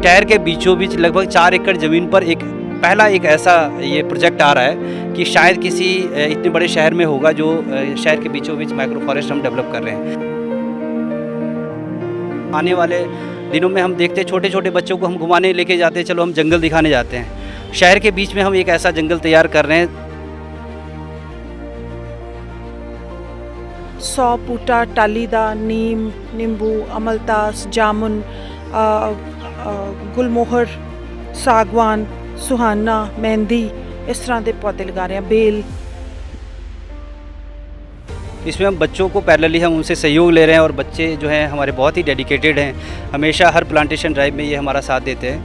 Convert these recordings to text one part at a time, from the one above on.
शहर के बीचों बीच लगभग 4 एकड़ ज़मीन पर एक पहला एक ऐसा ये प्रोजेक्ट आ रहा है कि शायद किसी इतने बड़े शहर में होगा जो शहर के बीचों बीच माइक्रो फॉरेस्ट हम डेवलप कर रहे हैं। आने वाले दिनों में हम देखते हैं छोटे छोटे बच्चों को हम घुमाने लेके जाते हैं, चलो हम जंगल दिखाने जाते हैं। शहर के बीच में हम एक ऐसा जंगल तैयार कर रहे हैं। 100 बूटा टाली दा, नीम, नींबू, अमलतास, जामुन, गुलमोहर, सागवान, सुहाना, मेहंदी, इस तरह के पौधे लगा रहे हैं, बेल। इसमें हम बच्चों को पैरेलली हम उनसे सहयोग ले रहे हैं और बच्चे जो हैं हमारे बहुत ही डेडिकेटेड हैं, हमेशा हर प्लांटेशन ड्राइव में ये हमारा साथ देते हैं।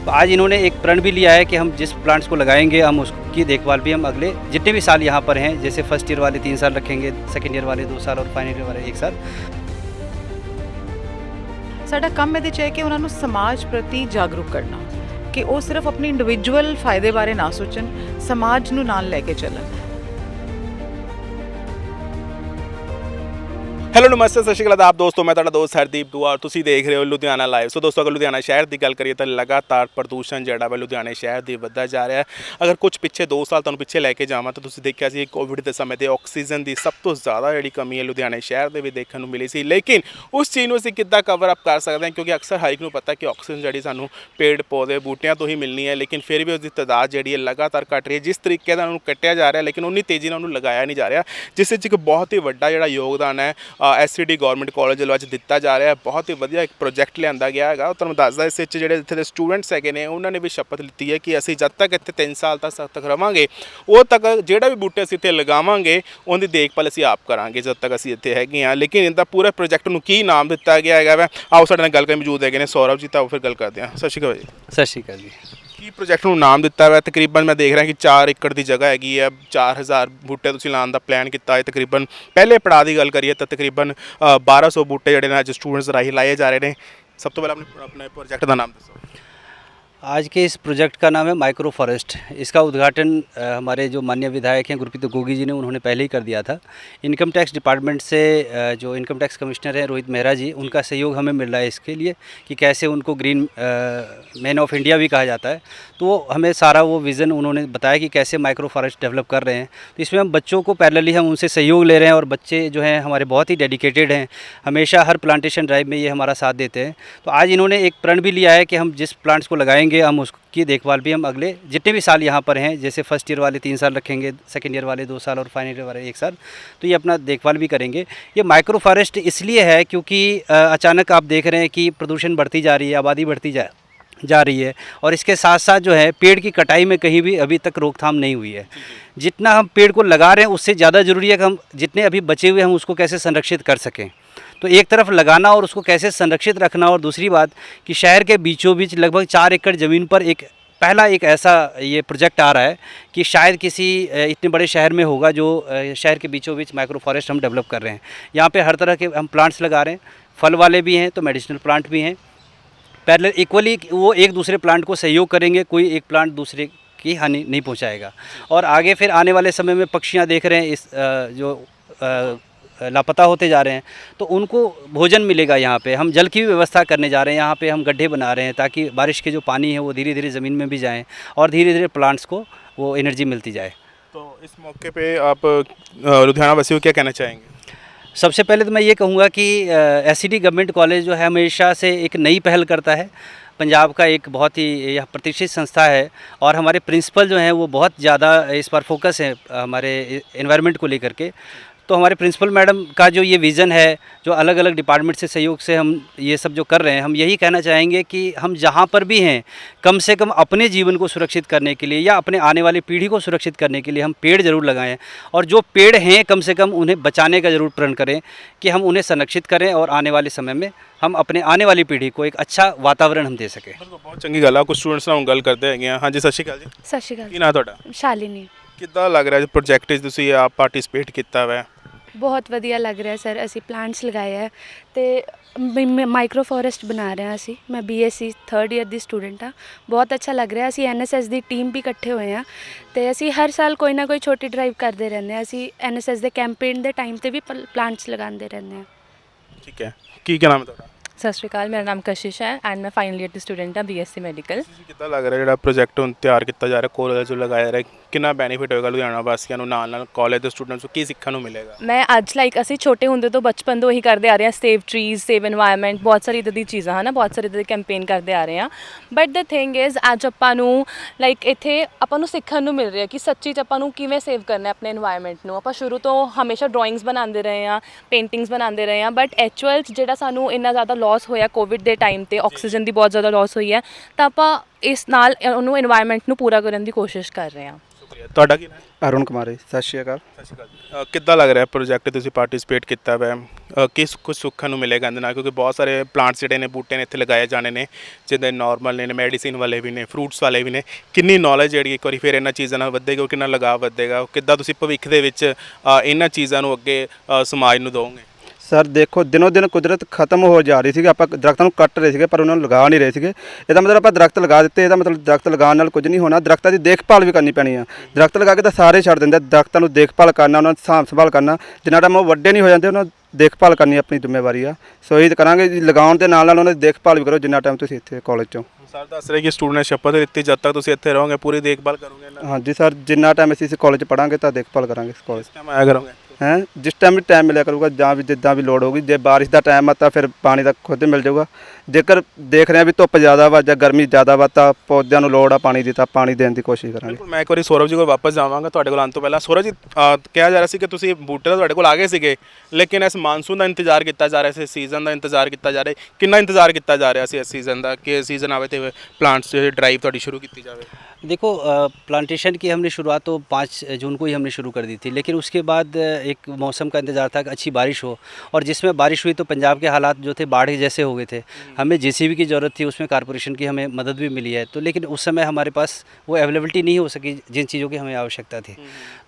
तो आज इन्होंने एक प्रण भी लिया है कि हम जिस प्लांट्स को लगाएंगे हम उसकी देखभाल भी हम अगले जितने भी साल यहाँ पर हैं, जैसे फर्स्ट ईयर वाले 3 साल रखेंगे, सेकेंड ईयर वाले 2 साल और फाइनल ईयर वाले 1 साल। साडा काम ਇਹਦੇ ਚ ਹੈ ਕਿ ਉਹਨਾਂ ਨੂੰ ਸਮਾਜ ਪ੍ਰਤੀ ਜਾਗਰੂਕ ਕਰਨਾ ਕਿ ਉਹ ਸਿਰਫ ਆਪਣੀ ਇੰਡੀਵਿਜੂਅਲ ਫਾਇਦੇ ਬਾਰੇ ਨਾ ਸੋਚਣ, ਸਮਾਜ ਨੂੰ ਨਾਲ ਲੈ ਕੇ ਚੱਲਣ। ਹੈਲੋ ਨਮਸਤੇ, ਸਤਿ ਸ਼੍ਰੀ ਅਕਾਲ ਆਪ ਦੋਸਤੋ, ਮੈਂ ਤੁਹਾਡਾ ਦੋਸਤ ਹਰਦੀਪ ਦੁਆ ਔਰ ਤੁਸੀਂ ਦੇਖ ਰਹੇ ਹੋ ਲੁਧਿਆਣਾ ਲਾਈਵ। ਸੋ ਦੋਸਤੋ, ਅਗਰ ਲੁਧਿਆਣਾ ਸ਼ਹਿਰ ਦੀ ਗੱਲ ਕਰੀਏ ਤਾਂ ਲਗਾਤਾਰ ਪ੍ਰਦੂਸ਼ਣ ਜਿਹੜਾ ਵਾ ਲੁਧਿਆਣੇ ਸ਼ਹਿਰ ਦੀ ਵੱਧਦਾ ਜਾ ਰਿਹਾ ਹੈ। ਅਗਰ ਕੁਝ ਪਿੱਛੇ 2 ਸਾਲ ਤੁਹਾਨੂੰ ਪਿੱਛੇ ਲੈ ਕੇ ਜਾਵਾਂ ਤਾਂ ਤੁਸੀਂ ਦੇਖਿਆ ਸੀ ਕੋਵਿਡ ਦੇ ਸਮੇਂ ਤੇ ਆਕਸੀਜਨ ਦੀ ਸਭ ਤੋਂ ਜ਼ਿਆਦਾ ਜਿਹੜੀ ਕਮੀ ਹੈ ਲੁਧਿਆਣੇ ਸ਼ਹਿਰ ਦੇ ਵਿੱਚ ਦੇਖਣ ਨੂੰ ਮਿਲੀ ਸੀ। ਲੇਕਿਨ ਉਸ ਚੀਜ਼ ਨੂੰ ਅਸੀਂ ਕਿੱਦਾਂ ਕਵਰ ਅਪ ਕਰ ਸਕਦੇ ਹਾਂ, ਕਿਉਂਕਿ ਅਕਸਰ ਹਰ ਇੱਕ ਨੂੰ ਪਤਾ ਕਿ ਆਕਸੀਜਨ ਜਿਹੜੀ ਸਾਨੂੰ ਪੇੜ ਪੌਦੇ ਬੂਟਿਆਂ ਤੋਂ ਹੀ ਮਿਲਣੀ ਹੈ, ਲੇਕਿਨ ਫਿਰ ਵੀ ਉਸ ਦੀ ਤਾਦਾਦ ਜਿਹੜੀ ਹੈ ਲਗਾਤਾਰ ਘਟ ਰਹੀ ਹੈ। ਜਿਸ ਤਰੀਕੇ ਨਾਲ ਉਹਨੂੰ ਕੱਟਿਆ ਜਾ ਰਿਹਾ ਲੇਕਿਨ ਉਨੀ ਤੇਜ਼ੀ ਨਾਲ ਉਹਨੂੰ ਲਗਾਇਆ ਨਹੀਂ ਜਾ ਰਿਹਾ, ਜਿਸ ਵਿੱਚ ਇੱਕ ਬਹੁਤ ਹੀ ਵੱਡਾ ਜਿਹੜਾ ਯੋਗਦਾਨ ਹੈ SCD ਗੌਰਮੈਂਟ ਕਾਲਜ ਵੱਲੋਂ ਅੱਜ ਦਿੱਤਾ ਜਾ ਰਿਹਾ ਹੈ। ਬਹੁਤ ਹੀ ਵਧੀਆ ਇੱਕ ਪ੍ਰੋਜੈਕਟ ਲਿਆਂਦਾ ਗਿਆ ਹੈਗਾ। ਉਹ ਤੁਹਾਨੂੰ ਦੱਸਦਾ ਇਸ ਵਿੱਚ ਜਿਹੜੇ ਇੱਥੇ ਦੇ ਸਟੂਡੈਂਟਸ ਹੈਗੇ ਨੇ ਉਹਨਾਂ ਨੇ ਵੀ ਸ਼ਪਥ ਲਿੱਤੀ ਹੈ ਕਿ ਅਸੀਂ ਜਦ ਤੱਕ ਇੱਥੇ 3 ਸਾਲ ਤੱਕ ਰਵਾਂਗੇ ਉਹ ਤੱਕ ਜਿਹੜਾ ਵੀ ਬੂਟੇ ਅਸੀਂ ਇੱਥੇ ਲਗਾਵਾਂਗੇ ਉਹਦੀ ਦੇਖਭਾਲ ਅਸੀਂ ਆਪ ਕਰਾਂਗੇ ਜਦ ਤੱਕ ਅਸੀਂ ਇੱਥੇ ਹੈਗੇ ਹਾਂ। ਲੇਕਿਨ ਇਹਦਾ ਪੂਰੇ ਪ੍ਰੋਜੈਕਟ ਨੂੰ ਕੀ ਨਾਮ ਦਿੱਤਾ ਗਿਆ ਹੈਗਾ ਵਾ, ਆਓ ਸਾਡੇ ਨਾਲ ਗੱਲ ਕਰਨ ਮੌਜੂਦ ਹੈਗੇ ਨੇ ਸੌਰਵ ਜੀ, ਤਾਂ ਉਹ ਫਿਰ ਗੱਲ ਕਰਦੇ ਹਾਂ। ਸਤਿ ਸ਼੍ਰੀ ਅਕਾਲ ਜੀ। ਸਤਿ ਸ਼੍ਰੀ ਅਕਾਲ ਜੀ। ਕੀ ਪ੍ਰੋਜੈਕਟ ਨੂੰ ਨਾਮ ਦਿੱਤਾ ਹੋਇਆ? ਤਕਰੀਬਨ ਮੈਂ ਦੇਖ ਰਿਹਾ ਕਿ 4 ਏਕੜ ਦੀ ਜਗ੍ਹਾ ਹੈਗੀ ਹੈ, 4000 ਬੂਟੇ ਤੁਸੀਂ ਲਾਉਣ ਦਾ ਪਲਾਨ ਕੀਤਾ ਹੈ। ਤਕਰੀਬਨ ਪਹਿਲੇ ਪੜਾਅ ਦੀ ਗੱਲ ਕਰੀਏ ਤਾਂ ਤਕਰੀਬਨ 1200 ਬੂਟੇ ਜਿਹੜੇ ਨੇ ਅੱਜ ਸਟੂਡੈਂਟਸ ਰਾਹੀਂ ਲਾਏ ਜਾ ਰਹੇ ਨੇ। ਸਭ ਤੋਂ ਪਹਿਲਾਂ ਆਪਣੇ प्रोजेक्ट का नाम दसो। आज के इस प्रोजेक्ट का नाम है माइक्रो फॉरेस्ट। इसका उद्घाटन हमारे जो माननीय विधायक हैं गुरप्रीत गोगी जी ने उन्होंने पहले ही कर दिया था। इनकम टैक्स डिपार्टमेंट से जो इनकम टैक्स कमिश्नर हैं रोहित मेहरा जी, उनका सहयोग हमें मिल रहा है इसके लिए कि कैसे उनको ग्रीन मैन ऑफ इंडिया भी कहा जाता है। तो हमें सारा वो विज़न उन्होंने बताया कि कैसे माइक्रो फॉरेस्ट डेवलप कर रहे हैं। तो इसमें हम बच्चों को पैरेलली हम उनसे सहयोग ले रहे हैं और बच्चे जो हैं हमारे बहुत ही डेडिकेटेड हैं, हमेशा हर प्लांटेशन ड्राइव में ये हमारा साथ देते हैं। तो आज इन्होंने एक प्रण भी लिया है कि हम जिस प्लांट्स को लगाएंगे हम उसकी देखभाल भी हम अगले जितने भी साल यहाँ पर हैं, जैसे फर्स्ट ईयर वाले 3 साल रखेंगे, सेकेंड ईयर वाले 2 साल और फाइनल ईयर वाले 1 साल, तो ये अपना देखभाल भी करेंगे। ये माइक्रो फॉरेस्ट इसलिए है क्योंकि अचानक आप देख रहे हैं कि प्रदूषण बढ़ती जा रही है, आबादी बढ़ती जा रही है और इसके साथ साथ जो है पेड़ की कटाई में कहीं भी अभी तक रोकथाम नहीं हुई है। जितना हम पेड़ को लगा रहे हैं उससे ज़्यादा ज़रूरी है कि हम जितने अभी बचे हुए हम उसको कैसे संरक्षित कर सकें। तो एक तरफ लगाना और उसको कैसे संरक्षित रखना, और दूसरी बात कि शहर के बीचों बीच लगभग 4 एकड़ ज़मीन पर एक पहला एक ऐसा ये प्रोजेक्ट आ रहा है कि शायद किसी इतने बड़े शहर में होगा जो शहर के बीचों बीच माइक्रो फॉरेस्ट हम डेवलप कर रहे हैं। यहाँ पे हर तरह के हम प्लांट्स लगा रहे हैं, फल वाले भी हैं तो मेडिसिनल प्लांट भी हैं। पैरेलल इक्वली वो एक दूसरे प्लांट को सहयोग करेंगे, कोई एक प्लांट दूसरे की हानि नहीं पहुँचाएगा। और आगे फिर आने वाले समय में पक्षियाँ देख रहे हैं इस जो लापता होते जा रहे हैं तो उनको भोजन मिलेगा। यहाँ पे हम जल की भी व्यवस्था करने जा रहे हैं, यहाँ पे हम गड्ढे बना रहे हैं ताकि बारिश के जो पानी है वो धीरे धीरे ज़मीन में भी जाएँ और धीरे धीरे प्लांट्स को वो एनर्जी मिलती जाए। तो इस मौके पे आप लुधियाना वासियों को क्या कहना चाहेंगे? सबसे पहले तो मैं ये कहूँगा कि SCD गवर्नमेंट कॉलेज जो है हमेशा से एक नई पहल करता है। पंजाब का एक बहुत ही यह प्रतिष्ठित संस्था है और हमारे प्रिंसिपल जो हैं वो बहुत ज़्यादा इस पर फोकस है हमारे एनवायरनमेंट को लेकर के। तो हमारे प्रिंसिपल मैडम का जो ये विज़न है, जो अलग अलग डिपार्टमेंट से सहयोग से हम ये सब जो कर रहे हैं, हम यही कहना चाहेंगे कि हम जहाँ पर भी हैं कम से कम अपने जीवन को सुरक्षित करने के लिए या अपने आने वाली पीढ़ी को सुरक्षित करने के लिए हम पेड़ ज़रूर लगाएं और जो पेड़ हैं कम से कम उन्हें बचाने का ज़रूर प्रण करें कि हम उन्हें संरक्षित करें और आने वाले समय में हम अपने आने वाली पीढ़ी को एक अच्छा वातावरण हम दे सकें। बहुत चंगी गल है। कुछ स्टूडेंट्स ਨਾਲ ਗੱਲ ਕਰਦੇ ਹੈਗੇ ਆ। ਹਾਂਜੀ, ਸਤਿ ਸ਼੍ਰੀ ਅਕਾਲ ਜੀ। ਸਤਿ ਸ਼੍ਰੀ ਅਕਾਲ। ਕੀ ਨਾਮ ਤੁਹਾਡਾ? ਸ਼ਾਲਿਨੀ। ਕਿੱਦਾਂ ਲੱਗ ਰਿਹਾ ਜੀ ਪ੍ਰੋਜੈਕਟ ਵਿੱਚ ਤੁਸੀਂ ਆਪ ਪਾਰਟਿਸਿਪੇਟ ਕੀਤਾ ਵਾ? ਬਹੁਤ ਵਧੀਆ ਲੱਗ ਰਿਹਾ ਸਰ। ਅਸੀਂ ਪਲਾਂਟਸ ਲਗਾਏ ਹੈ ਤੇ ਮਾਈਕਰੋ ਫੋਰੈਸਟ ਬਣਾ ਰਹੇ ਹਾਂ ਅਸੀਂ। ਮੈਂ BSc 3rd ਈਅਰ ਦੀ ਸਟੂਡੈਂਟ ਹਾਂ। ਬਹੁਤ ਅੱਛਾ ਲੱਗ ਰਿਹਾ। ਅਸੀਂ NSS ਦੀ ਟੀਮ ਵੀ ਇਕੱਠੇ ਹੋਏ ਹਾਂ ਤੇ ਅਸੀਂ ਹਰ ਸਾਲ ਕੋਈ ਨਾ ਕੋਈ ਛੋਟੀ ਡਰਾਈਵ ਕਰਦੇ ਰਹਿੰਦੇ ਹਾਂ। ਅਸੀਂ NSS ਦੇ ਕੈਂਪੇਨ ਦੇ ਟਾਈਮ ਤੇ ਵੀ ਪਲਾਂਟਸ ਲਗਾਉਂਦੇ ਰਹਿੰਦੇ ਹਾਂ। ਠੀਕ ਹੈ। ਕੀ ਨਾਮ ਹੈ ਤੁਹਾਡਾ? ਸਤਿ ਸ਼੍ਰੀ ਅਕਾਲ, ਮੇਰਾ ਨਾਮ ਕਸ਼ਿਸ਼ ਹੈ ਐਂਡ ਮੈਂ ਫਾਈਨਲ ਈਅਰ ਦੀ ਸਟੂਡੈਂਟ ਹਾਂ BSc ਮੈਡੀਕਲ। ਕਿੱਦਾਂ ਲੱਗ ਰਿਹਾ ਜਿਹੜਾ ਪ੍ਰੋਜੈਕਟ ਹੁਣ ਤਿਆਰ ਕੀਤਾ ਜਾ ਰਿਹਾ, ਕਾਲਜ 'ਚ ਲਗਾਇਆ ਜਾ ਰਿਹਾ, ਕਿੰਨਾ ਬੈਨੀਫਿਟ ਹੋਏਗਾ ਲੁਧਿਆਣਾ ਵਾਸੀਆਂ ਨੂੰ, ਨਾਲ ਨਾਲ ਕਾਲਜ ਦੇ ਸਟੂਡੈਂਟਸ ਨੂੰ ਕੀ ਸਿੱਖਣ ਨੂੰ ਮਿਲੇਗਾ? ਮੈਂ ਅੱਜ ਅਸੀਂ ਛੋਟੇ ਹੁੰਦੇ ਤੋਂ ਬਚਪਨ ਤੋਂ ਇਹੀ ਕਰਦੇ ਆ ਰਹੇ ਹਾਂ, ਸੇਵ ਟਰੀਜ਼, ਸੇਵ ਐਨਵਾਇਰਨਮੈਂਟ, ਬਹੁਤ ਸਾਰੀ ਇੱਦਾਂ ਦੀ ਚੀਜ਼ਾਂ ਹਨ, ਬਹੁਤ ਸਾਰੇ ਇੱਦਾਂ ਦੇ ਕੈਂਪੇਨ ਕਰਦੇ ਆ ਰਹੇ ਹਾਂ। ਬਟ ਦ ਥਿੰਗ ਇਜ਼ ਅੱਜ ਆਪਾਂ ਨੂੰ ਇੱਥੇ ਆਪਾਂ ਨੂੰ ਸਿੱਖਣ ਨੂੰ ਮਿਲ ਰਿਹਾ ਕਿ ਸੱਚੀ 'ਚ ਆਪਾਂ ਨੂੰ ਕਿਵੇਂ ਸੇਵ ਕਰਨਾ ਆਪਣੇ ਐਨਵਾਇਰਨਮੈਂਟ ਨੂੰ। ਆਪਾਂ ਸ਼ੁਰੂ ਤੋਂ ਹਮੇਸ਼ਾ ਡਰਾਇੰਗਸ ਬਣਾਉਂਦੇ ਰਹੇ ਹਾਂ, ਪੇਂਟਿੰਗਸ ਬਣਾਉਂਦੇ ਰਹੇ ਹਾਂ, ਬਟ ਐਕਚੁਅਲ 'ਚ ਜਿਹੜਾ ਸਾਨੂੰ ਇੰਨਾ ਜ਼ਿਆਦਾ ਲਾਸ ਹੋਇਆ ਕੋਵਿਡ ਦੇ ਟਾਈਮ ਤੇ, ਆਕਸੀਜਨ ਦੀ ਬਹੁਤ ਜ਼ਿਆਦਾ ਲਾਸ ਹੋਈ ਹੈ, ਤਾਂ ਆਪਾਂ ਇਸ ਨਾਲ ਉਹਨੂੰ ਐਨਵਾਇਰਨਮੈਂਟ ਨੂੰ ਪੂਰਾ ਕਰਨ ਦੀ ਕੋਸ਼ਿਸ਼ ਕਰ ਰਹੇ ਹਾਂ। ਸ਼ੁਕਰੀਆ। ਤੁਹਾਡਾ ਕੀ ਨਾਮ? ਅਰੁਣ ਕੁਮਾਰ ਜੀ, ਸਤਿ ਸ਼੍ਰੀ ਅਕਾਲ। ਸਤਿ ਸ਼੍ਰੀ ਅਕਾਲ ਜੀ। ਕਿੱਦਾਂ ਲੱਗ ਰਿਹਾ ਪ੍ਰੋਜੈਕਟ ਤੁਸੀਂ ਪਾਰਟਿਸਿਪੇਟ ਕੀਤਾ ਵਾ? ਕਿਸ ਕੁਝ ਸੁੱਖਣ ਨੂੰ ਮਿਲੇਗਾ ਇਹਦੇ ਨਾਲ, ਕਿਉਂਕਿ ਬਹੁਤ ਸਾਰੇ ਪਲਾਂਟਸ ਜਿਹੜੇ ਨੇ, ਬੂਟੇ ਨੇ ਇੱਥੇ ਲਗਾਏ ਜਾਣੇ ਨੇ, ਜਿੱਦਾਂ ਨਾਰਮਲ ਨੇ, ਮੈਡੀਸਿਨ ਵਾਲੇ ਵੀ ਨੇ, ਫਰੂਟਸ ਵਾਲੇ ਵੀ ਨੇ। ਕਿੰਨੀ ਨੌਲੇਜ ਜਿਹੜੀ ਇੱਕ ਵਾਰੀ ਫਿਰ ਇਹਨਾਂ ਚੀਜ਼ਾਂ ਨਾਲ ਵਧੇਗੀ, ਕਿੰਨਾ ਲਗਾਅ ਵਧੇਗਾ, ਕਿੱਦਾਂ ਤੁਸੀਂ ਭਵਿੱਖ ਦੇ ਵਿੱਚ ਇਹਨਾਂ ਚੀਜ਼ਾਂ ਨੂੰ ਅੱਗੇ ਸਮਾਜ ਨੂੰ ਦਿਓਗੇ? ਸਰ ਦੇਖੋ, ਦਿਨੋਂ ਦਿਨ ਕੁਦਰਤ ਖਤਮ ਹੋ ਜਾ ਰਹੀ ਸੀਗੀ, ਆਪਾਂ ਦਰਖਤਾਂ ਨੂੰ ਕੱਟ ਰਹੇ ਸੀਗੇ ਪਰ ਉਹਨਾਂ ਨੂੰ ਲਗਾ ਨਹੀਂ ਰਹੇ ਸੀਗੇ। ਇਹਦਾ ਮਤਲਬ ਆਪਾਂ ਦਰਖਤ ਲਗਾ ਦਿੱਤੇ, ਇਹਦਾ ਮਤਲਬ ਦਰਖਤ ਲਗਾਉਣ ਨਾਲ ਕੁਝ ਨਹੀਂ ਹੋਣਾ, ਦਰਖਤਾਂ ਦੀ ਦੇਖਭਾਲ ਵੀ ਕਰਨੀ ਪੈਣੀ ਆ। ਦਰਖਤ ਲਗਾ ਕੇ ਤਾਂ ਸਾਰੇ ਛੱਡ ਦਿੰਦੇ, ਦਰਖਤਾਂ ਨੂੰ ਦੇਖਭਾਲ ਕਰਨਾ, ਉਹਨਾਂ ਦੀ ਸਾਂਭ ਸੰਭਾਲ ਕਰਨਾ, ਜਿੰਨਾ ਟਾਈਮ ਉਹ ਵੱਡੇ ਨਹੀਂ ਹੋ ਜਾਂਦੇ ਉਹਨਾਂ ਦੀ ਦੇਖਭਾਲ ਕਰਨੀ ਆਪਣੀ ਜ਼ਿੰਮੇਵਾਰੀ ਆ। ਸੋ ਇਹ ਕਰਾਂਗੇ ਜੀ, ਲਗਾਉਣ ਦੇ ਨਾਲ ਨਾਲ ਉਹਨਾਂ ਦੀ ਦੇਖਭਾਲ ਵੀ ਕਰੋ ਜਿੰਨਾ ਟਾਈਮ ਤੁਸੀਂ ਇੱਥੇ ਕਾਲਜ 'ਚੋਂ। ਸਰ ਦੱਸ ਰਹੇ ਕਿ ਸਟੂਡੈਂਟ ਨੇ ਸ਼ਪਥ ਦਿੱਤੀ, ਜਦ ਤੱਕ ਤੁਸੀਂ ਇੱਥੇ ਰਹੋਗੇ ਪੂਰੀ ਦੇਖਭਾਲ ਕਰੋਗੇ ਇਹਨਾਂ ਦੀ? ਹਾਂਜੀ ਸਰ, ਜਿੰਨਾ ਟਾਈਮ ਅਸੀਂ ਇਸ ਕਾਲਜ 'ਚ ਪੜਾਂਗੇ ਤਾਂ ਦੇਖਭਾਲ ਕਰਾਂਗੇ ਇਸ ਕਾਲਜ। ਟਾਈਮ ਆਇਆ ਕਰੋਗੇ? ਹੈਂ, ਜਿਸ ਟਾਈਮ ਵੀ ਟਾਈਮ ਮਿਲਿਆ ਕਰੂਗਾ, ਜਾਂ ਵੀ ਜਿੱਦਾਂ ਵੀ ਲੋੜ ਹੋਊਗੀ। ਜੇ ਬਾਰਿਸ਼ ਦਾ ਟਾਈਮ ਆ ਤਾਂ ਫਿਰ ਪਾਣੀ ਦਾ ਖੁਦ ਮਿਲ ਜਾਊਗਾ। ਜੇਕਰ ਦੇਖ ਰਹੇ ਆ ਵੀ ਧੁੱਪ ਜ਼ਿਆਦਾ ਵਾ ਜਾਂ ਗਰਮੀ ਜ਼ਿਆਦਾ ਵਾ ਤਾਂ ਪੌਦਿਆਂ ਨੂੰ ਲੋੜ ਆ ਪਾਣੀ ਦੀ, ਤਾਂ ਪਾਣੀ ਦੇਣ ਦੀ ਕੋਸ਼ਿਸ਼ ਕਰਾਂਗੇ। ਬਿਲਕੁਲ। ਮੈਂ ਇੱਕ ਵਾਰੀ ਸੌਰਵ ਜੀ ਕੋਲ ਵਾਪਸ ਜਾਵਾਂਗਾ ਤੁਹਾਡੇ ਕੋਲ ਆਉਣ ਤੋਂ ਪਹਿਲਾਂ। ਸੌਰਵ ਜੀ, ਕਿਹਾ ਜਾ ਰਿਹਾ ਸੀ ਕਿ ਤੁਸੀਂ ਬੂਟੇ ਤਾਂ ਤੁਹਾਡੇ ਕੋਲ ਆ ਗਏ ਸੀਗੇ, ਲੇਕਿਨ ਇਸ ਮਾਨਸੂਨ ਦਾ ਇੰਤਜ਼ਾਰ ਕੀਤਾ ਜਾ ਰਿਹਾ ਸੀ, ਸੀਜ਼ਨ ਦਾ ਇੰਤਜ਼ਾਰ ਕੀਤਾ ਜਾ ਰਿਹਾ। ਕਿੰਨਾ ਇੰਤਜ਼ਾਰ ਕੀਤਾ ਜਾ ਰਿਹਾ ਸੀ ਇਸ ਸੀਜ਼ਨ ਦਾ ਕਿ सीज़न आवे तो प्लांट्स जो ड्राइव थोड़ी शुरू की जाए? देखो, प्लांटेशन की हमने शुरुआत तो 5 जून को ही हमने शुरू कर दी थी, लेकिन उसके बाद एक मौसम का इंतज़ार था कि अच्छी बारिश हो, और जिसमें बारिश हुई तो पंजाब के हालात जो थे बाढ़ जैसे हो गए थे। हमें JCB की ज़रूरत थी, उसमें कॉरपोरेशन की हमें मदद भी मिली है, तो लेकिन उस समय हमारे पास वो अवेलेबिलिटी नहीं हो सकी जिन चीज़ों की हमें आवश्यकता थी।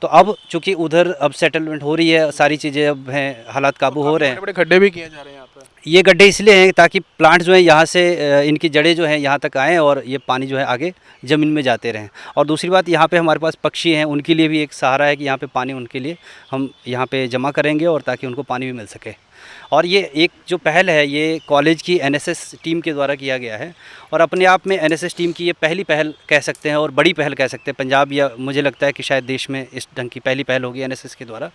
तो अब चूँकि उधर अब सेटलमेंट हो रही है, सारी चीज़ें अब हैं, हालात काबू हो रहे हैं। बड़े गड्ढे भी किए जा रहे हैं यहाँ पर। ये गड्ढे इसलिए हैं ताकि प्लांट जो है यहाँ से इनकी जड़ें जो हैं यहाँ तक आएँ और ये पानी जो है आगे ज़मीन में जाते रहें। और दूसरी बात, यहाँ पे हमारे पास पक्षी हैं, उनके लिए भी एक सहारा है कि यहाँ पे पानी उनके लिए हम यहाँ पे जमा करेंगे और ताकि उनको पानी भी मिल सके। और ये एक जो पहल है ये कॉलेज की NSS टीम के द्वारा किया गया है, और अपने आप में NSS टीम की ये पहली पहल कह सकते हैं और बड़ी पहल कह सकते हैं पंजाब, या मुझे लगता है कि शायद देश में इस ढंग की पहली पहल होगी NSS के द्वारा।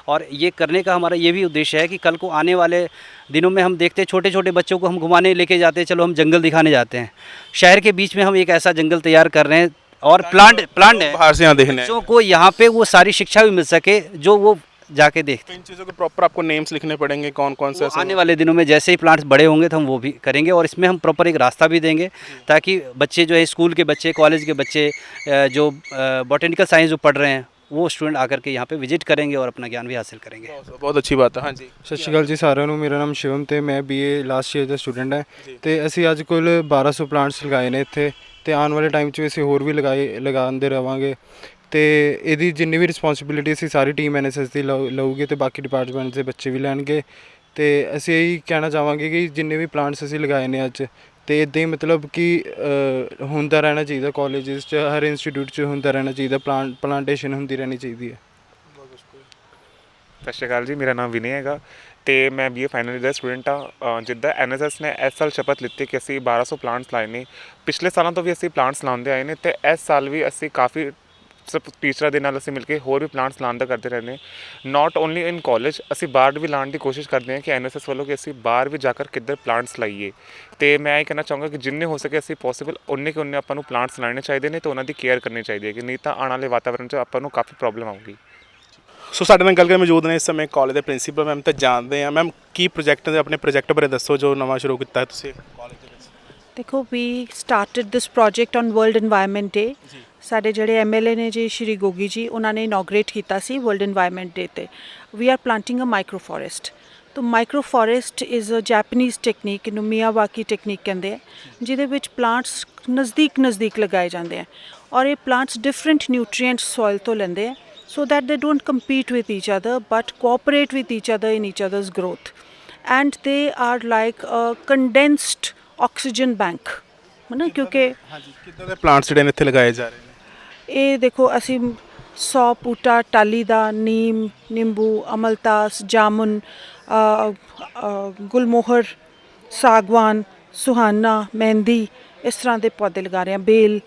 और ये करने का हमारा ये भी उद्देश्य है कि कल को आने वाले दिनों में हम देखते हैं छोटे छोटे बच्चों को हम घुमाने लेके जाते हैं, चलो हम जंगल दिखाने जाते हैं, शहर के बीच में हम एक ऐसा जंगल तैयार कर रहे हैं और प्लांट है बाहर से यहाँ देखने बच्चों को यहाँ पे वो सारी शिक्षा भी मिल सके जो वो जाके देखते हैं। इन चीज़ों के प्रॉपर आपको नेम्स लिखने पड़ेंगे, कौन कौन से? आने वाले दिनों में जैसे ही प्लांट्स बड़े होंगे तो हम वो भी करेंगे, और इसमें हम प्रॉपर एक रास्ता भी देंगे ताकि बच्चे जो है स्कूल के बच्चे, कॉलेज के बच्चे जो बॉटनिकल साइंस जो पढ़ रहे हैं वो स्टूडेंट आकर के यहाँ पे विजिट करेंगे और अपना ज्ञान भी हासिल करेंगे। बहुत अच्छी बात है। हाँ जी, ਸਤਿ ਸ਼੍ਰੀ ਅਕਾਲ ਜੀ ਸਾਰਿਆਂ ਨੂੰ। ਮੇਰਾ ਨਾਮ ਸ਼ਿਵਮ ਤੇ ਮੈਂ BA ਲਾਸਟ ਈਅਰ ਦਾ ਸਟੂਡੈਂਟ ਹੈ ਤੇ ਅਸੀਂ ਅੱਜ ਕੁੱਲ 1200 ਪਲਾਂਟਸ ਲਗਾਏ ਨੇ ਇੱਥੇ, ਤੇ ਆਉਣ ਵਾਲੇ ਟਾਈਮ 'ਚ ਅਸੀਂ ਹੋਰ ਵੀ ਲਗਾਉਂਦੇ ਰਵਾਂਗੇ। ਤੇ ਇਹਦੀ ਜਿੰਨੀ ਵੀ ਰਿਸਪੌਂਸਿਬਿਲਿਟੀ ਅਸੀਂ ਸਾਰੀ ਟੀਮ NSS ਦੀ ਲਊਗੀ ਤੇ ਬਾਕੀ ਡਿਪਾਰਟਮੈਂਟ ਦੇ ਬੱਚੇ ਵੀ ਲੈਣਗੇ। ਤੇ ਅਸੀਂ ਇਹੀ ਕਹਿਣਾ ਚਾਹਾਂਗੇ ਕਿ ਜਿੰਨੇ ਵੀ ਪਲਾਂਟਸ ਅਸੀਂ ਲਗਾਏ ਨੇ ਅੱਜ, ਤੇ ਇੱਦਾਂ ਹੀ ਮਤਲਬ ਕਿ ਹੁੰਦਾ ਰਹਿਣਾ ਚਾਹੀਦਾ, ਕਾਲਜਿਸ 'ਚ ਹਰ ਇੰਸਟੀਟਿਊਟ 'ਚ ਹੁੰਦਾ ਰਹਿਣਾ ਚਾਹੀਦਾ, ਪਲਾਂਟੇਸ਼ਨ ਹੁੰਦੀ ਰਹਿਣੀ ਚਾਹੀਦੀ ਹੈ। ਸਤਿ ਸ਼੍ਰੀ ਅਕਾਲ ਜੀ, ਮੇਰਾ ਨਾਮ ਵਿਨੇ ਹੈਗਾ ਤੇ ਮੈਂ BA ਫਾਈਨਲ ਈਅਰ ਦਾ ਸਟੂਡੈਂਟ ਹਾਂ। ਜਿੱਦਾਂ NSS ਨੇ ਇਸ ਸਾਲ ਸ਼ਪਥ ਲਿੱਤੀ ਕਿ ਅਸੀਂ 1200 ਪਲਾਂਟਸ ਲਾਏ ਨੇ, ਪਿਛਲੇ ਸਾਲਾਂ ਤੋਂ ਵੀ ਅਸੀਂ ਪਲਾਂਟਸ ਲਾਉਂਦੇ ਆਏ ਨੇ ਤੇ ਇਸ ਸਾਲ ਵੀ ਅਸੀਂ ਕਾਫੀ ਟੀਚਰਾਂ ਦੇ ਨਾਲ ਅਸੀਂ ਮਿਲ ਕੇ ਹੋਰ ਵੀ ਪਲਾਂਟਸ ਲਾਉਣ ਦਾ ਕਰਦੇ ਰਹਿੰਦੇ। ਨਾਟ ਓਨਲੀ ਇਨ ਕਾਲਜ, ਅਸੀਂ ਬਾਹਰ ਵੀ ਲਾਉਣ ਦੀ ਕੋਸ਼ਿਸ਼ ਕਰਦੇ ਹਾਂ ਕਿ NSS ਵੱਲੋਂ ਕਿ ਅਸੀਂ ਬਾਹਰ ਵੀ ਜਾ ਕਰ ਕਿੱਧਰ ਪਲਾਂਟਸ ਲਾਈਏ। ਤੇ ਮੈਂ ਇਹ ਕਹਿਣਾ ਚਾਹੂੰਗਾ ਕਿ ਜਿੰਨੇ ਹੋ ਸਕੇ ਅਸੀਂ ਪੋਸੀਬਲ ਉਨੇ ਆਪਾਂ ਨੂੰ ਪਲਾਂਟਸ ਲਾਉਣੇ ਚਾਹੀਦੇ ਨੇ ਤੇ ਉਹਨਾਂ ਦੀ ਕੇਅਰ ਕਰਨੀ ਚਾਹੀਦੀ ਹੈ, ਕਿ ਨਹੀਂ ਤਾਂ ਆਉਣ ਵਾਲੇ ਵਾਤਾਵਰਣ 'ਚ ਆਪਾਂ ਨੂੰ ਕਾਫੀ ਪ੍ਰੋਬਲਮ ਆਊਗੀ। ਸੋ ਸਾਡੇ ਨਾਲ ਗੱਲ ਕਰਨ ਮੌਜੂਦ ਨੇ ਇਸ ਸਮੇਂ ਕਾਲਜ ਦੇ ਪ੍ਰਿੰਸੀਪਲ ਮੈਮ, ਤਾਂ ਜਾਣਦੇ ਹਾਂ ਮੈਮ ਕੀ ਪ੍ਰੋਜੈਕਟ ਦੇ ਆਪਣੇ ਪ੍ਰੋਜੈਕਟ ਬਾਰੇ ਦੱਸੋ ਜੋ ਨਵਾਂ ਸ਼ੁਰੂ ਕੀਤਾ ਹੈ ਤੁਸੀਂ ਕਾਲਜ ਦੇ ਵਿੱਚ। ਦੇਖੋ, we started this project on world environment day. ਸਾਡੇ ਜਿਹੜੇ MLA ਨੇ ਜੀ ਸ਼੍ਰੀ ਗੋਗੀ ਜੀ, ਉਹਨਾਂ ਨੇ ਇਨੋਗਰੇਟ ਕੀਤਾ ਸੀ ਵਰਲਡ এনवायरमेंट ਡੇ ਤੇ। We are planting a micro forest. ਤਾਂ micro forest is a Japanese technique, ਇਹਨੂੰ ਮਿਆਵਾਕੀ ਟੈਕਨੀਕ ਕਹਿੰਦੇ ਆ, ਜਿਹਦੇ ਵਿੱਚ ਪਲਾਂਟਸ ਨਜ਼ਦੀਕ ਲਗਾਏ ਜਾਂਦੇ ਆ, ਔਰ ਇਹ ਪਲਾਂਟਸ ਡਿਫਰੈਂਟ ਨਿਊਟਰੀਐਂਟਸ ਸੋਇਲ ਤੋਂ ਲੈਂਦੇ ਆ, so that they don't compete with each other but cooperate with each other in each other's growth, and they are like a condensed oxygen bank है ना। क्योंकि ਕਿੱਦਾਂ ਦੇ ਪਲਾਂਟਸ ਜਿਹੜੇ ਨੇ ਇੱਥੇ ਲਗਾਏ ਜਾ ਰਹੇ ਨੇ? ਇਹ ਦੇਖੋ, ਅਸੀਂ 100 ਬੂਟਾ ਟਾਲੀ ਦਾ, ਨੀਮ, ਨਿੰਬੂ, ਅਮਲਤਾਸ, ਜਾਮੁਨ, ਗੁਲਮੋਹਰ, ਸਾਗਵਾਨ, ਸੁਹਾਨਾ, ਮਹਿੰਦੀ, ਇਸ ਤਰ੍ਹਾਂ ਦੇ ਪੌਦੇ ਲਗਾ ਰਹੇ ਹਾਂ, ਬੇਲ,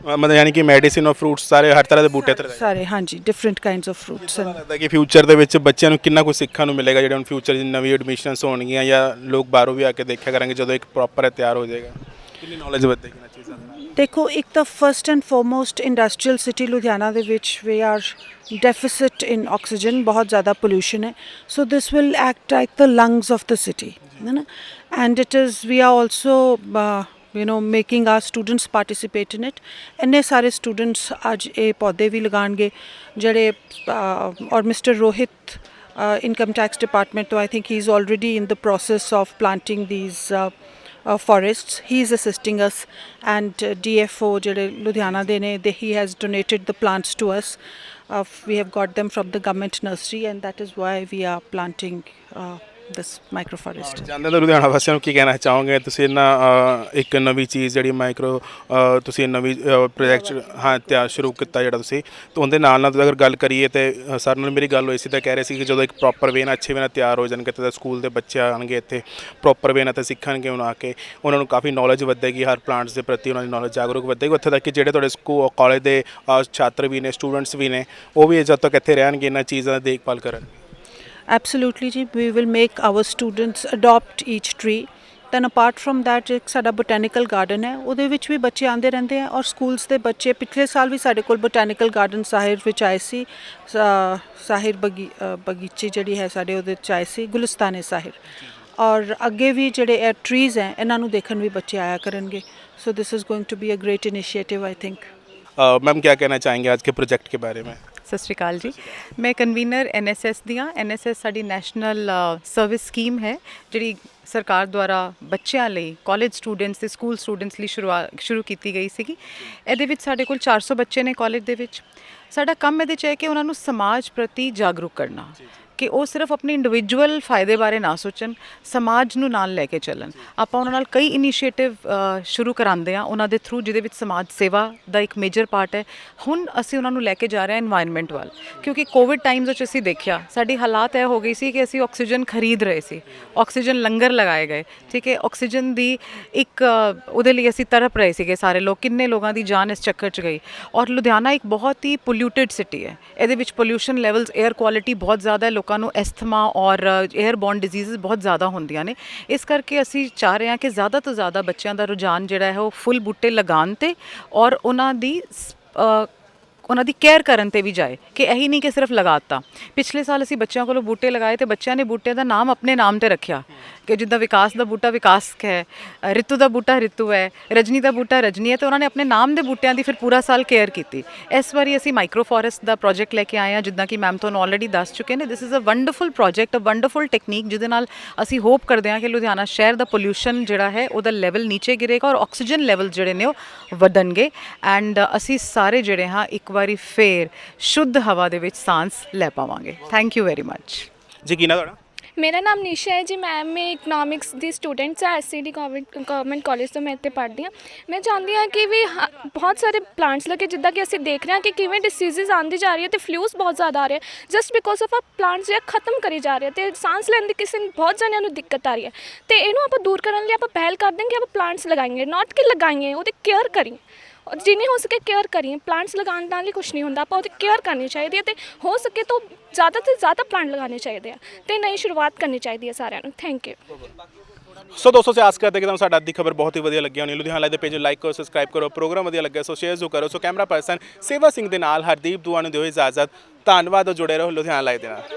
ਮਤਲਬ ਯਾਨੀ ਕਿ ਮੈਡੀਸਿਨ ਔਰ ਫਰੂਟਸ ਸਾਰੇ ਹਰ ਤਰ੍ਹਾਂ ਦੇ ਬੂਟੇ ਇੱਥੇ ਲਗਾਏ। ਸਾਰੇ ਹਾਂਜੀ ਡਿਫਰੈਂਟ ਕਾਈਂਡਸ ਆਫ ਫਰੂਟਸ। ਲੱਗਦਾ ਕਿ ਫਿਊਚਰ ਦੇ ਵਿੱਚ ਬੱਚਿਆਂ ਨੂੰ ਕਿੰਨਾ ਕੁਝ ਸਿੱਖਣ ਨੂੰ ਮਿਲੇਗਾ, ਜਿਹੜੇ ਹੁਣ ਫਿਊਚਰ 'ਚ ਨਵੀਂ ਐਡਮਿਸ਼ਨਸ ਹੋਣਗੀਆਂ ਜਾਂ ਲੋਕ ਬਾਹਰੋਂ ਵੀ ਆ ਕੇ ਦੇਖਿਆ ਕਰਾਂਗੇ ਜਦੋਂ ਇੱਕ ਪ੍ਰੋਪਰ ਤਿਆਰ ਹੋ ਜਾਏਗਾ, ਕਿੰਨੀ ਨੌਲੇਜ ਵਧੇਗੀ ਇਹਨਾਂ ਚੀਜ਼ਾਂ ਦੇ ਨਾਲ। ਦੇਖੋ, ਇੱਕ ਤਾਂ first and foremost industrial city Ludhiana ਦੇ ਵਿੱਚ we are deficit in oxygen, ਬਹੁਤ ਜ਼ਿਆਦਾ ਪੋਲਿਊਸ਼ਨ ਹੈ। So this will act like the lungs of the city, ਹੈ ਨਾ। And it is we are also making our students participate in it. ਇੰਨੇ ਸਾਰੇ students ਅੱਜ ਇਹ ਪੌਦੇ ਵੀ ਲਗਾਉਣਗੇ ਜਿਹੜੇ ਔਰ mister Rohit income tax department ਤੋਂ, I think he is already in the process of planting these forests. He is assisting us, and DFO ਜਿਹੜੇ ਲੁਧਿਆਣਾ ਦੇ ਨੇ, he has donated the plants to us. We have got them from the government nursery, and that is why we are planting this microforest. ਜਾਂਦੇ ਤਾਂ ਲੁਧਿਆਣਾ ਵਾਸੀਆਂ ਨੂੰ ਕੀ ਕਹਿਣਾ ਚਾਹੋਗੇ ਤੁਸੀਂ ਇਹਨਾਂ ਇੱਕ ਨਵੀਂ ਚੀਜ਼ ਜਿਹੜੀ ਮਾਈਕਰੋ ਤੁਸੀਂ ਨਵੀਂ ਪ੍ਰੋਜੈਕਟ ਤਿਆਰ ਸ਼ੁਰੂ ਕੀਤਾ ਜਿਹੜਾ ਤੁਸੀਂ, ਤਾਂ ਉਹਦੇ ਨਾਲ ਨਾਲ ਅਗਰ ਗੱਲ ਕਰੀਏ ਤਾਂ ਸਰ ਨਾਲ ਮੇਰੀ ਗੱਲ ਹੋਈ ਸੀ ਤਾਂ ਕਹਿ ਰਹੇ ਸੀ ਕਿ ਜਦੋਂ ਇੱਕ ਪ੍ਰੋਪਰ ਵੇ ਨਾਲ ਅੱਛੇ ਵੇ ਨਾਲ ਤਿਆਰ ਹੋ ਜਾਣਗੇ ਤਾਂ ਸਕੂਲ ਦੇ ਬੱਚੇ ਆਉਣਗੇ ਇੱਥੇ ਪ੍ਰੋਪਰ ਵੇ ਨਾਲ ਤਾਂ ਸਿੱਖਣਗੇ, ਹੁਣ ਆ ਕੇ ਉਹਨਾਂ ਨੂੰ ਕਾਫੀ ਨੌਲੇਜ ਵਧੇਗੀ, ਹਰ ਪਲਾਂਟਸ ਦੇ ਪ੍ਰਤੀ ਉਹਨਾਂ ਦੀ ਨੌਲੇਜ ਜਾਗਰੂਕ ਵਧੇਗੀ। ਉੱਥੇ ਤੱਕ ਕਿ ਜਿਹੜੇ ਤੁਹਾਡੇ ਸਕੂਲ ਕਾਲਜ ਦੇ ਛਾਤਰ ਵੀ ਨੇ, ਸਟੂਡੈਂਟਸ ਵੀ ਨੇ, ਉਹ ਵੀ ਜਦ ਤੱਕ ਇੱਥੇ ਰਹਿਣਗੇ ਇਹਨਾਂ ਚੀਜ਼ਾਂ ਦੀ ਦੇਖਭਾਲ ਕਰਨ। Absolutely ji, we will make our students adopt each tree. Then apart from that, ਇੱਕ ਸਾਡਾ ਬੋਟੈਨੀਕਲ ਗਾਰਡਨ ਹੈ, ਉਹਦੇ ਵਿੱਚ ਵੀ ਬੱਚੇ ਆਉਂਦੇ ਰਹਿੰਦੇ ਆ, ਔਰ ਸਕੂਲਸ ਦੇ ਬੱਚੇ ਪਿਛਲੇ ਸਾਲ ਵੀ ਸਾਡੇ ਕੋਲ ਬੋਟੈਨੀਕਲ ਗਾਰਡਨ ਸਾਹਿਰ ਵਿੱਚ ਆਏ ਸੀ, ਸਾਹਿਰ ਬਗੀਚੀ ਜਿਹੜੀ ਹੈ ਸਾਡੇ ਉਹਦੇ ਵਿੱਚ ਆਏ ਸੀ, ਗੁਲਿਸਤਾਨੇ ਸਾਹਿਰ। ਔਰ ਅੱਗੇ ਵੀ ਜਿਹੜੇ ਇਹ ਟਰੀਜ਼ ਹੈ ਇਹਨਾਂ ਨੂੰ ਦੇਖਣ ਵੀ ਬੱਚੇ ਆਇਆ ਕਰਨਗੇ। So this is going to be a great initiative I think. Ma'am क्या कहना चाहेंगे आज के प्रोजेक्ट के बारे में? ਸਤਿ ਸ਼੍ਰੀ ਅਕਾਲ ਜੀ। ਮੈਂ ਕਨਵੀਨਰ NSS ਦੀਆਂ। NSS ਸਾਡੀ ਨੈਸ਼ਨਲ ਸਰਵਿਸ ਸਕੀਮ ਹੈ ਜਿਹੜੀ ਸਰਕਾਰ ਦੁਆਰਾ ਬੱਚਿਆਂ ਲਈ, ਕਾਲਜ ਸਟੂਡੈਂਟਸ ਤੇ ਸਕੂਲ ਸਟੂਡੈਂਟਸ ਲਈ ਸ਼ੁਰੂ ਕੀਤੀ ਗਈ ਸੀਗੀ। ਇਹਦੇ ਵਿੱਚ ਸਾਡੇ ਕੋਲ 400 ਬੱਚੇ ਨੇ ਕਾਲਜ ਦੇ ਵਿੱਚ। ਸਾਡਾ ਕੰਮ ਇਹਦੇ 'ਚ ਹੈ ਕਿ ਉਹਨਾਂ ਨੂੰ ਸਮਾਜ ਪ੍ਰਤੀ ਜਾਗਰੂਕ ਕਰਨਾ, ਕਿ ਉਹ ਸਿਰਫ ਆਪਣੀ ਇੰਡੀਵਿਜੂਅਲ ਫਾਇਦੇ ਬਾਰੇ ਨਾ ਸੋਚਣ, ਸਮਾਜ ਨੂੰ ਨਾਲ ਲੈ ਕੇ ਚੱਲਣ। ਆਪਾਂ ਉਹਨਾਂ ਨਾਲ ਕਈ ਇਨੀਸ਼ੀਏਟਿਵ ਸ਼ੁਰੂ ਕਰਾਉਂਦੇ ਹਾਂ ਉਹਨਾਂ ਦੇ ਥਰੂ, ਜਿਹਦੇ ਵਿੱਚ ਸਮਾਜ ਸੇਵਾ ਦਾ ਇੱਕ ਮੇਜਰ ਪਾਰਟ ਹੈ। ਹੁਣ ਅਸੀਂ ਉਹਨਾਂ ਨੂੰ ਲੈ ਕੇ ਜਾ ਰਹੇ ਹਾਂ এনवायरमेंट ਵੱਲ, ਕਿਉਂਕਿ ਕੋਵਿਡ ਟਾਈਮਸ ਵਿੱਚ ਅਸੀਂ ਦੇਖਿਆ ਸਾਡੀ ਹਾਲਾਤ ਇਹ ਹੋ ਗਈ ਸੀ ਕਿ ਅਸੀਂ ਆਕਸੀਜਨ ਖਰੀਦ ਰਹੇ ਸੀ, ਆਕਸੀਜਨ ਲੰਗਰ ਲਗਾਏ ਗਏ, ਠੀਕ ਹੈ। ਆਕਸੀਜਨ ਦੀ ਇੱਕ ਉਹਦੇ ਲਈ ਅਸੀਂ ਤੜਪ ਰਹੇ ਸੀਗੇ ਸਾਰੇ ਲੋਕ, ਕਿੰਨੇ ਲੋਕਾਂ ਦੀ ਜਾਨ ਇਸ ਚੱਕਰ 'ਚ ਗਈ। ਔਰ ਲੁਧਿਆਣਾ ਇੱਕ ਬਹੁਤ ਹੀ ਪੋਲਿਊਟਿਡ ਸਿਟੀ ਹੈ, ਇਹਦੇ ਵਿੱਚ ਪੋਲਿਊਸ਼ਨ ਲੈਵਲਸ, 에ਅਰ ਕੁਆਲਿਟੀ ਬਹੁਤ ਜ਼ਿਆਦਾ ਹੈ, ਲੋਕਾਂ ਨੂੰ ਐਸਥਮਾ ਔਰ 에ਅਰਬੋਰਨ ਡਿਜ਼ੀਜ਼ਸ ਬਹੁਤ ਜ਼ਿਆਦਾ ਹੁੰਦੀਆਂ ਨੇ। ਇਸ ਕਰਕੇ ਅਸੀਂ ਚਾਹ ਰਹੇ ਹਾਂ ਕਿ ਜ਼ਿਆਦਾ ਤੋਂ ਜ਼ਿਆਦਾ ਬੱਚਿਆਂ ਦਾ ਰੁਝਾਨ ਜਿਹੜਾ ਹੈ ਉਹ ਫੁੱਲ ਬੂਟੇ ਲਗਾਉਣ 'ਤੇ ਔਰ ਉਹਨਾਂ ਦੀ ਕੇਅਰ ਕਰਨ 'ਤੇ ਵੀ ਜਾਏ, ਕਿ ਇਹੀ ਨਹੀਂ ਕਿ ਸਿਰਫ ਲਗਾਤਾ। ਪਿਛਲੇ ਸਾਲ ਅਸੀਂ ਬੱਚਿਆਂ ਕੋਲੋਂ ਬੂਟੇ ਲਗਾਏ ਤੇ ਬੱਚਿਆਂ ਨੇ ਬੂਟੇ ਦਾ ਨਾਮ ਆਪਣੇ ਨਾਮ 'ਤੇ ਰੱਖਿਆ, ਕਿ ਜਿੱਦਾਂ ਵਿਕਾਸ ਦਾ ਬੂਟਾ ਵਿਕਾਸ ਹੈ, ਰਿਤੂ ਦਾ ਬੂਟਾ ਰਿਤੂ ਹੈ, ਰਜਨੀ ਦਾ ਬੂਟਾ ਰਜਨੀ ਹੈ, ਤੇ ਉਹਨਾਂ ਨੇ ਆਪਣੇ ਨਾਮ ਦੇ ਬੂਟਿਆਂ ਦੀ ਫਿਰ ਪੂਰਾ ਸਾਲ ਕੇਅਰ ਕੀਤੀ। ਇਸ ਵਾਰੀ ਅਸੀਂ ਮਾਈਕਰੋ ਫੋਰੈਸਟ ਦਾ ਪ੍ਰੋਜੈਕਟ ਲੈ ਕੇ ਆਏ ਹਾਂ, ਜਿੱਦਾਂ ਕਿ ਮੈਮ ਤੁਹਾਨੂੰ ਆਲਰੇਡੀ ਦੱਸ ਚੁੱਕੇ ਨੇ। This is a wonderful project, a wonderful technique, ਜਿਹਦੇ ਨਾਲ ਅਸੀਂ ਹੋਪ ਕਰਦੇ ਹਾਂ ਕਿ ਲੁਧਿਆਣਾ ਸ਼ਹਿਰ ਦਾ ਪੋਲਿਊਸ਼ਨ ਜਿਹੜਾ ਹੈ ਉਹਦਾ ਲੈਵਲ ਨੀਚੇ ਗਿਰੇਗਾ ਔਰ ਆਕਸੀਜਨ ਲੈਵਲ ਜਿਹੜੇ ਨੇ ਉਹ ਵਧਣਗੇ। ਐਂਡ ਅਸੀਂ ਸਾਰੇ ਜਿਹੜੇ ਹਾਂ ਇੱਕ ਵਾਰੀ ਫੇਰ ਸ਼ੁੱਧ ਹਵਾ ਦੇ ਵਿੱਚ ਸਾਂਸ ਲੈ ਪਾਵਾਂਗੇ। ਥੈਂਕ ਯੂ ਵੈਰੀ ਮੱਚ ਜੀ। ਕੀ ਨਾ ਤੁਹਾਡਾ? ਮੇਰਾ ਨਾਮ ਨਿਸ਼ਾ ਹੈ ਜੀ। ਮੈਂ ਇਕਨੋਮਿਕਸ ਦੀ ਸਟੂਡੈਂਟਸ ਹਾਂ, SCD ਗਵਰਨਮੈਂਟ ਕਾਲਜ ਤੋਂ ਮੈਂ ਇੱਥੇ ਪੜ੍ਹਦੀ ਹਾਂ। ਮੈਂ ਚਾਹੁੰਦੀ ਹਾਂ ਕਿ ਵੀ ਬਹੁਤ ਸਾਰੇ ਪਲਾਂਟਸ ਲੱਗੇ, ਜਿੱਦਾਂ ਕਿ ਅਸੀਂ ਦੇਖ ਰਹੇ ਹਾਂ ਕਿ ਕਿਵੇਂ ਡਿਸੀਜ਼ਸ ਆਉਂਦੀ ਜਾ ਰਹੀ ਹੈ ਤੇ ਫਲੂਸ ਬਹੁਤ ਜ਼ਿਆਦਾ ਆ ਰਿਹਾ ਜਸਟ ਬਿਕੋਜ਼ ਆਫ ਆ ਪਲਾਂਟਸ ਜਿਹੜਾ ਖਤਮ ਕਰੀ ਜਾ ਰਹੇ ਤੇ ਸਾਂਸ ਲੈਣ ਦੀ ਕਿਸੇ ਨੂੰ ਬਹੁਤ ਜਣਿਆਂ ਨੂੰ ਦਿੱਕਤ ਆ ਰਹੀ ਹੈ। ਤੇ ਇਹਨੂੰ ਆਪਾਂ ਦੂਰ ਕਰਨ ਲਈ ਆਪਾਂ ਪਹਿਲ ਕਰ ਦੇਂਗੇ, ਆਪਾਂ ਪਲਾਂਟਸ ਲਗਾएंगे, ਨਾਟ ਕਿ ਲਗਾਈਏ, ਉਹਦੀ ਕੇਅਰ ਕਰੀਏ, ਔਰ ਜਿੰਨੀ ਹੋ ਸਕੇ ਕੇਅਰ ਕਰੀਏ। ਪਲਾਂਟਸ ਲਗਾਉਣ ਨਾਲ ਹੀ ਕੁਛ ਨਹੀਂ ਹੁੰਦਾ, ਆਪਾਂ ਉਹਦੀ ਕੇਅਰ ਕਰਨੀ ਚਾਹੀਦੀ ਹੈ ਤੇ ਹੋ ਸਕੇ ਤਾਂ ज़्यादा से ज़्यादा प्लांट लगाने चाहिए तो नई शुरुआत करनी चाहिए सारे। Thank you. सो दोस्तों से आस करते कि साडी अद्धी खबर बहुत ही वधिया लगी होनी। लुधियाना लाइव दे पेज लाइक करो, सबसक्राइब करो, प्रोग्राम वधिया लगे सो शेयर जो करो। सो कैमरा पर्सन सेवा सिंह दे नाल हरदीप दुआ नूं दिओ इजाजत। धन्नवाद, जुड़े रहो लुधियाना लाइव दे नाल।